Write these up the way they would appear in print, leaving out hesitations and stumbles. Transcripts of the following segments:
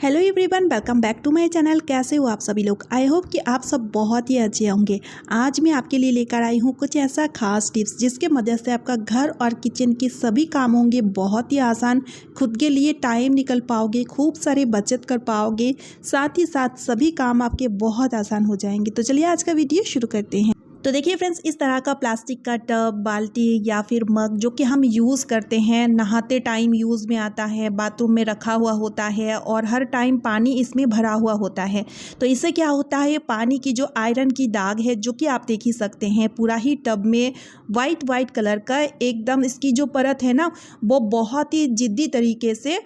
Hello everyone, welcome back to my channel. कैसे हो आप सभी लोग? आई होप कि आप सब बहुत ही अच्छे होंगे। आज मैं आपके लिए लेकर आई हूँ कुछ ऐसा खास टिप्स जिसके मदद से आपका घर और किचन के सभी काम होंगे बहुत ही आसान। खुद के लिए टाइम निकल पाओगे, खूब सारी बचत कर पाओगे, साथ ही साथ सभी काम आपके बहुत आसान हो जाएंगे। तो चलिए आज का वीडियो शुरू करते हैं। तो देखिए फ्रेंड्स, इस तरह का प्लास्टिक का टब, बाल्टी या फिर मग जो कि हम यूज़ करते हैं, नहाते टाइम यूज़ में आता है, बाथरूम में रखा हुआ होता है और हर टाइम पानी इसमें भरा हुआ होता है। तो इससे क्या होता है, पानी की जो आयरन की दाग है जो कि आप देख ही सकते हैं, पूरा ही टब में वाइट कलर का एकदम इसकी जो परत है ना, वो बहुत ही जिद्दी तरीके से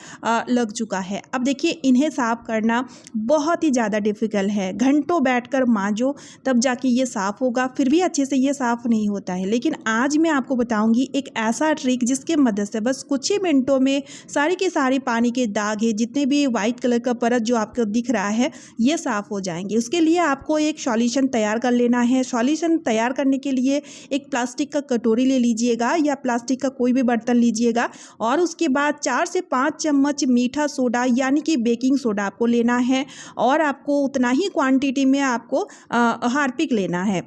लग चुका है। अब देखिए, इन्हें साफ़ करना बहुत ही ज़्यादा डिफ़िकल्ट है। घंटों बैठकर मांजो तब जाके ये साफ़ होगा, फिर भी अच्छे से ये साफ़ नहीं होता है। लेकिन आज मैं आपको बताऊंगी एक ऐसा ट्रिक जिसके मदद से बस कुछ ही मिनटों में सारी के सारी पानी के दाग है, जितने भी वाइट कलर का परत जो आपको दिख रहा है, ये साफ़ हो जाएंगे। उसके लिए आपको एक सॉल्यूशन तैयार कर लेना है। सॉल्यूशन तैयार करने के लिए एक प्लास्टिक का कटोरी ले लीजिएगा या प्लास्टिक का कोई भी बर्तन लीजिएगा और उसके बाद 4 से 5 चम्मच मीठा सोडा यानी कि बेकिंग सोडा आपको लेना है और आपको उतना ही क्वांटिटी में आपको हार्पिक लेना है।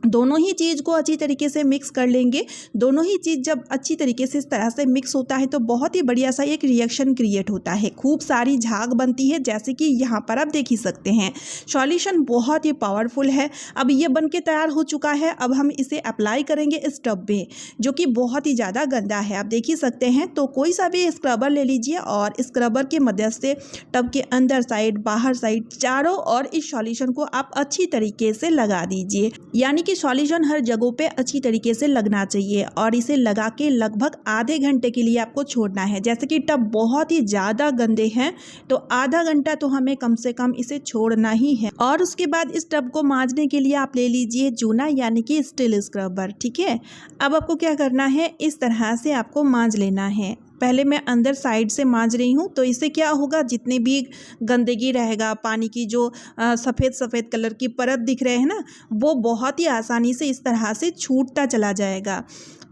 दोनों ही चीज़ को अच्छी तरीके से मिक्स कर लेंगे। दोनों ही चीज़ जब अच्छी तरीके से इस तरह से मिक्स होता है तो बहुत ही बढ़िया सा एक रिएक्शन क्रिएट होता है, खूब सारी झाग बनती है, जैसे कि यहाँ पर आप देख ही सकते हैं। सॉल्यूशन बहुत ही पावरफुल है। अब ये बन के तैयार हो चुका है। अब हम इसे अप्लाई करेंगे इस टब में जो कि बहुत ही ज़्यादा गंदा है, आप देख ही सकते हैं। तो कोई सा भी स्क्रबर ले लीजिए और स्क्रबर की मदद से टब के अंदर साइड, बाहर साइड, चारों और इस सॉल्यूशन को आप अच्छी तरीके से लगा दीजिए। यानी सॉल्यूशन हर जगहों पे अच्छी तरीके से लगना चाहिए और इसे लगा के लगभग आधे घंटे के लिए आपको छोड़ना है। जैसे कि टब बहुत ही ज़्यादा गंदे हैं तो आधा घंटा तो हमें कम से कम इसे छोड़ना ही है। और उसके बाद इस टब को मांजने के लिए आप ले लीजिए जूना यानी कि स्टील स्क्रबर। ठीक है, अब आपको क्या करना है, इस तरह से आपको मांज लेना है। पहले मैं अंदर साइड से मांज रही हूँ, तो इससे क्या होगा, जितने भी गंदगी रहेगा, पानी की जो सफ़ेद कलर की परत दिख रहे हैं ना, वो बहुत ही आसानी से इस तरह से छूटता चला जाएगा।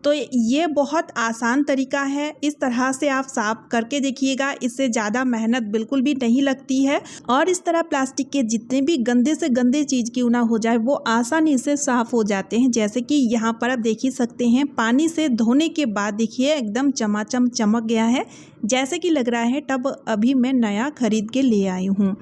तो ये बहुत आसान तरीका है, इस तरह से आप साफ़ करके देखिएगा। इससे ज़्यादा मेहनत बिल्कुल भी नहीं लगती है और इस तरह प्लास्टिक के जितने भी गंदे से गंदे चीज़ क्यों ना हो जाए, वो आसानी से साफ़ हो जाते हैं। जैसे कि यहाँ पर आप देख ही सकते हैं, पानी से धोने के बाद देखिए एकदम चमाचम चमक गया है, जैसे कि लग रहा है टब अभी मैं नया खरीद के ले आई हूँ।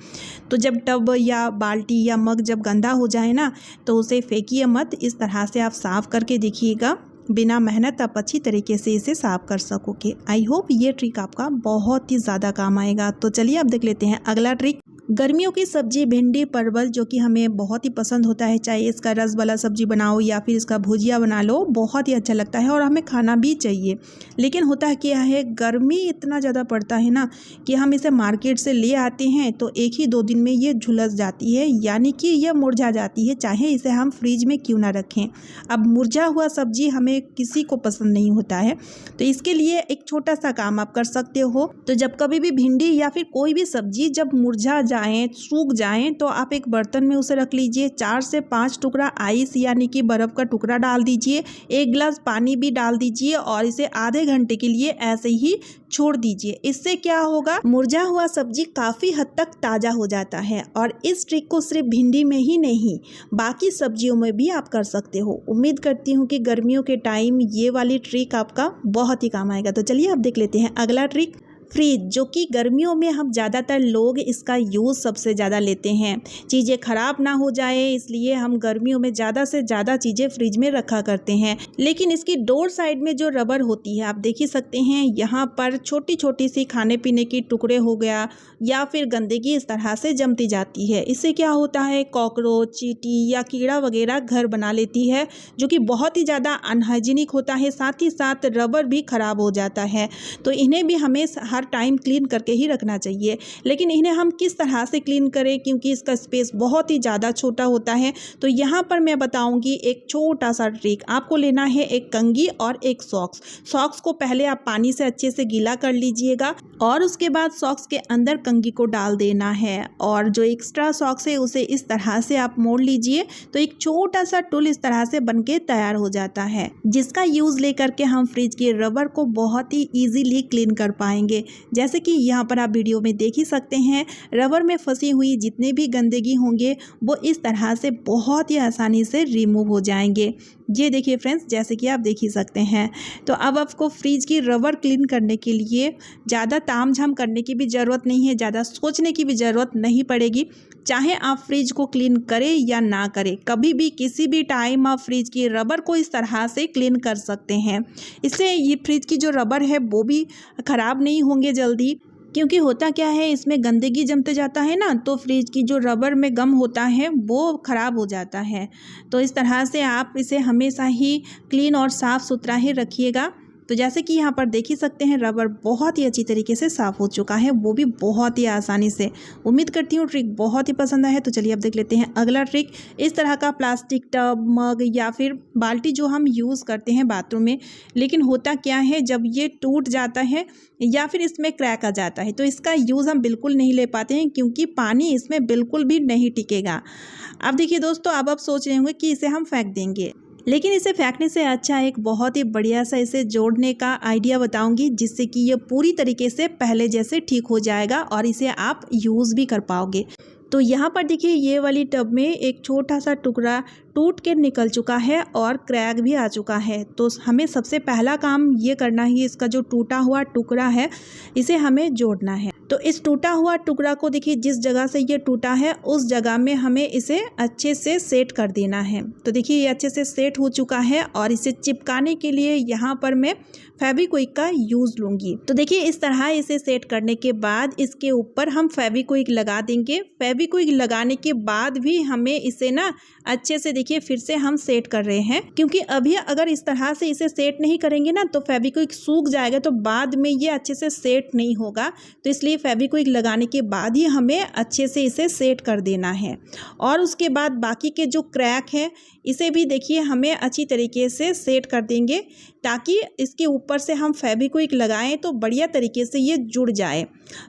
तो जब टब या बाल्टी या मग जब गंदा हो जाए ना, तो उसे फेंकिए मत, इस तरह से आप साफ़ करके देखिएगा। बिना मेहनत आप अच्छी तरीके से इसे साफ़ कर सकोगे। आई होप ये ट्रिक आपका बहुत ही ज़्यादा काम आएगा। तो चलिए अब देख लेते हैं अगला ट्रिक। गर्मियों की सब्जी भिंडी परवल जो कि हमें बहुत ही पसंद होता है, चाहे इसका रस वाला सब्जी बनाओ या फिर इसका भुजिया बना लो, बहुत ही अच्छा लगता है और हमें खाना भी चाहिए। लेकिन होता है क्या है, गर्मी इतना ज़्यादा पड़ता है ना कि हम इसे मार्केट से ले आते हैं तो 1 ही 2 दिन में ये झुलस जाती है, यानी कि यह मुरझा जाती है, चाहे इसे हम फ्रिज में क्यों ना रखें। अब मुरझा हुआ सब्जी हमें किसी को पसंद नहीं होता है, तो इसके लिए एक छोटा सा काम आप कर सकते हो। तो जब कभी भी भिंडी या फिर कोई भी सब्जी जब मुरझा सूख जाएं, तो आप एक बर्तन में उसे रख लीजिए। 4 से 5 टुकड़ा आइस यानी कि बर्फ का टुकड़ा डाल दीजिए, 1 गिलास पानी भी डाल दीजिए और इसे आधे घंटे के लिए ऐसे ही छोड़ दीजिए। इससे क्या होगा, मुरझा हुआ सब्जी काफ़ी हद तक ताज़ा हो जाता है। और इस ट्रिक को सिर्फ भिंडी में ही नहीं, बाकी सब्जियों में भी आप कर सकते हो। उम्मीद करती हूँ कि गर्मियों के टाइम ये वाली ट्रिक आपका बहुत ही काम आएगा। तो चलिए अब देख लेते हैं अगला ट्रिक। फ्रिज, जो कि गर्मियों में हम ज़्यादातर लोग इसका यूज़ सबसे ज़्यादा लेते हैं, चीज़ें ख़राब ना हो जाए इसलिए हम गर्मियों में ज़्यादा से ज़्यादा चीज़ें फ्रिज में रखा करते हैं। लेकिन इसकी डोर साइड में जो रबर होती है, आप देख ही सकते हैं, यहाँ पर छोटी छोटी सी खाने पीने की टुकड़े हो गया या फिर गंदगी इस तरह से जमती जाती है। इससे क्या होता है, कॉकरोच, चींटी या कीड़ा वगैरह घर बना लेती है, जो कि बहुत ही ज़्यादा अनहाइजीनिक होता है। साथ ही साथ रबर भी ख़राब हो जाता है, तो इन्हें भी हमें हर टाइम क्लीन करके ही रखना चाहिए। लेकिन इन्हें हम किस तरह से क्लीन करें, क्योंकि इसका स्पेस बहुत ही ज़्यादा छोटा होता है। तो यहाँ पर मैं बताऊंगी एक छोटा सा ट्रिक। आपको लेना है एक कंघी और एक सॉक्स। सॉक्स को पहले आप पानी से अच्छे से गीला कर लीजिएगा और उसके बाद सॉक्स के अंदर कंघी को डाल देना है और जो एक्स्ट्रा सॉक्स है उसे इस तरह से आप मोड़ लीजिए, तो एक छोटा सा टूल इस तरह से बनके तैयार हो जाता है, जिसका यूज़ लेकर के हम फ्रिज के रबर को बहुत ही ईजीली क्लीन कर पाएंगे। जैसे कि यहाँ पर आप वीडियो में देख ही सकते हैं, रबर में फंसी हुई जितने भी गंदगी होंगे वो इस तरह से बहुत ही आसानी से रिमूव हो जाएंगे। ये देखिए फ्रेंड्स, जैसे कि आप देख ही सकते हैं। तो अब आपको फ्रिज की रबर क्लीन करने के लिए ज़्यादा तामझाम करने की भी ज़रूरत नहीं है, ज़्यादा सोचने की भी ज़रूरत नहीं पड़ेगी। चाहे आप फ्रिज को क्लीन करें या ना करें, कभी भी किसी भी टाइम आप फ्रिज की रबर को इस तरह से क्लीन कर सकते हैं। इससे ये फ्रिज की जो रबर है वो भी ख़राब नहीं होंगे जल्दी, क्योंकि होता क्या है, इसमें गंदगी जमते जाता है ना, तो फ्रिज की जो रबर में गम होता है वो ख़राब हो जाता है। तो इस तरह से आप इसे हमेशा ही क्लीन और साफ़ सुथरा ही रखिएगा। तो जैसे कि यहाँ पर देख ही सकते हैं, रबर बहुत ही अच्छी तरीके से साफ़ हो चुका है, वो भी बहुत ही आसानी से। उम्मीद करती हूँ ट्रिक बहुत ही पसंद आए। तो चलिए अब देख लेते हैं अगला ट्रिक। इस तरह का प्लास्टिक टब, मग या फिर बाल्टी जो हम यूज़ करते हैं बाथरूम में, लेकिन होता क्या है, जब ये टूट जाता है या फिर इसमें क्रैक आ जाता है तो इसका यूज़ हम बिल्कुल नहीं ले पाते हैं, क्योंकि पानी इसमें बिल्कुल भी नहीं टिकेगा। अब देखिए दोस्तों, अब आप सोच रहे होंगे कि इसे हम फेंक देंगे, लेकिन इसे फेंकने से अच्छा एक बहुत ही बढ़िया सा इसे जोड़ने का आइडिया बताऊंगी, जिससे कि ये पूरी तरीके से पहले जैसे ठीक हो जाएगा और इसे आप यूज़ भी कर पाओगे। तो यहाँ पर देखिए, ये वाली टब में एक छोटा सा टुकड़ा टूट के निकल चुका है और क्रैक भी आ चुका है। तो हमें सबसे पहला काम ये करना है, इसका जो टूटा हुआ टुकड़ा है इसे हमें जोड़ना है। तो इस टूटा हुआ टुकड़ा को देखिए, जिस जगह से ये टूटा है उस जगह में हमें इसे अच्छे से सेट कर देना है। तो देखिए, ये अच्छे से सेट हो चुका है और इसे चिपकाने के लिए यहाँ पर मैं फेविक्विक का यूज़ लूँगी। तो देखिए, इस तरह इसे सेट करने के बाद इसके ऊपर हम फेविक्विक लगा देंगे। फेविक्विक लगाने के बाद भी हमें इसे ना अच्छे से देखिए फिर से हम सेट कर रहे हैं, क्योंकि अभी अगर इस तरह से इसे सेट नहीं करेंगे ना तो फेविक्विक सूख जाएगा, तो बाद में ये अच्छे से सेट नहीं होगा। तो इसलिए फेविक्विक लगाने के बाद ही हमें अच्छे से इसे सेट कर देना है। और उसके बाद बाकी के जो क्रैक है इसे भी देखिए हमें अच्छी तरीके से सेट कर देंगे, ताकि इसके ऊपर से हम फेविक्विक लगाएं तो बढ़िया तरीके से ये जुड़ जाए।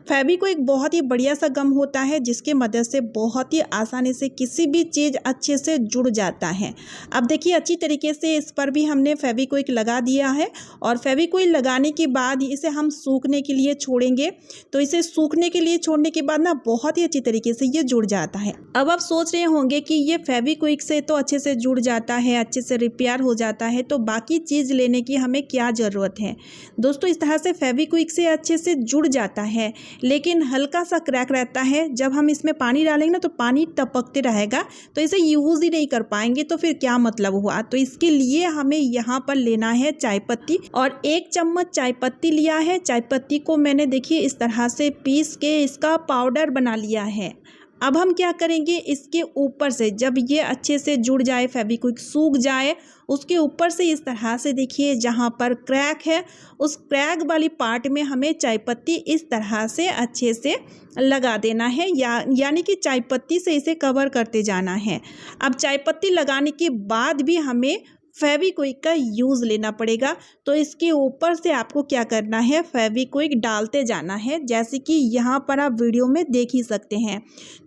फेविक्विक बहुत ही बढ़िया सा गम होता है, जिसके मदद से बहुत ही आसानी से किसी भी चीज़ अच्छे से जुड़ जाता है। अब देखिए, अच्छी तरीके से इस पर भी हमने फेविक्विक लगा दिया है और फेविक्विक लगाने के बाद इसे हम सूखने के लिए छोड़ेंगे। तो इसे सूखने के लिए छोड़ने के बाद ना बहुत ही अच्छी तरीके से ये जुड़ जाता है। अब आप सोच रहे होंगे कि ये फेविक्विक से तो अच्छे से जुड़ जाता है, अच्छे से रिपेयर हो जाता है, तो बाकी चीज़ लेने की हमें क्या ज़रूरत है। दोस्तों, इस तरह से फेविक्विक से अच्छे से जुड़ जाता है, लेकिन हल्का सा क्रैक रहता है। जब हम इसमें पानी डालेंगे ना तो पानी टपकते रहेगा, तो इसे यूज़ ही नहीं कर पाएंगे, तो फिर क्या मतलब हुआ। तो इसके लिए हमें यहाँ पर लेना है चाय पत्ती, और 1 चम्मच चाय पत्ती लिया है। चाय पत्ती को मैंने देखिए इस तरह से पीस के इसका पाउडर बना लिया है। अब हम क्या करेंगे, इसके ऊपर से जब ये अच्छे से जुड़ जाए, फेविक्विक सूख जाए, उसके ऊपर से इस तरह से देखिए जहाँ पर क्रैक है उस क्रैक वाली पार्ट में हमें चाय पत्ती इस तरह से अच्छे से लगा देना है, यानी कि चाय पत्ती से इसे कवर करते जाना है। अब चाय पत्ती लगाने के बाद भी हमें फेविक्विक का यूज़ लेना पड़ेगा। तो इसके ऊपर से आपको क्या करना है, फेविक्विक डालते जाना है, जैसे कि यहाँ पर आप वीडियो में देख ही सकते हैं।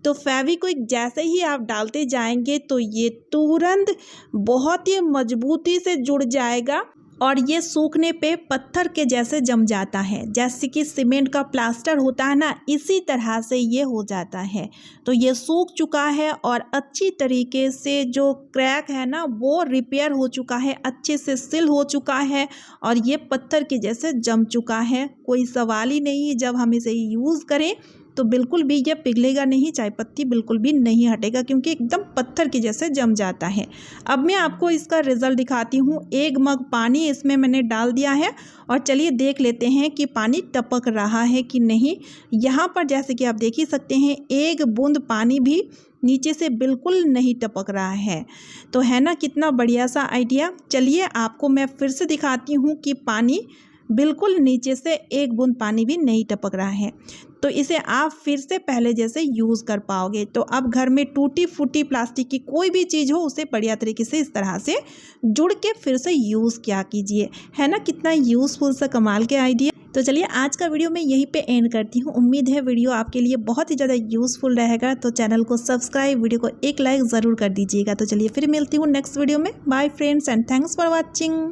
तो फेविक्विक जैसे ही आप डालते जाएंगे तो ये तुरंत बहुत ही मजबूती से जुड़ जाएगा और ये सूखने पे पत्थर के जैसे जम जाता है, जैसे कि सीमेंट का प्लास्टर होता है ना, इसी तरह से ये हो जाता है। तो ये सूख चुका है और अच्छी तरीके से जो क्रैक है ना वो रिपेयर हो चुका है, अच्छे से सिल हो चुका है और ये पत्थर के जैसे जम चुका है। कोई सवाल ही नहीं, जब हम इसे यूज़ करें तो बिल्कुल भी ये पिघलेगा नहीं, चाय पत्ती बिल्कुल भी नहीं हटेगा, क्योंकि एकदम पत्थर के जैसे जम जाता है। अब मैं आपको इसका रिज़ल्ट दिखाती हूँ। 1 मग पानी इसमें मैंने डाल दिया है और चलिए देख लेते हैं कि पानी टपक रहा है कि नहीं। यहाँ पर जैसे कि आप देख ही सकते हैं, 1 बूंद पानी भी नीचे से बिल्कुल नहीं टपक रहा है। तो है ना कितना बढ़िया सा आइडिया। चलिए आपको मैं फिर से दिखाती हूँ कि पानी बिल्कुल नीचे से 1 बूंद पानी भी नहीं टपक रहा है। तो इसे आप फिर से पहले जैसे यूज़ कर पाओगे। तो अब घर में टूटी फूटी प्लास्टिक की कोई भी चीज़ हो उसे बढ़िया तरीके से इस तरह से जुड़ के फिर से यूज़ किया कीजिए। है ना कितना यूज़फुल सा कमाल के आइडिया। तो चलिए आज का वीडियो मैं यहीं पे एंड करती हूँ। उम्मीद है वीडियो आपके लिए बहुत ही ज़्यादा यूज़फुल रहेगा। तो चैनल को सब्सक्राइब, वीडियो को एक लाइक ज़रूर कर दीजिएगा। तो चलिए फिर मिलती हूँ नेक्स्ट वीडियो में। Bye friends and thanks for watching.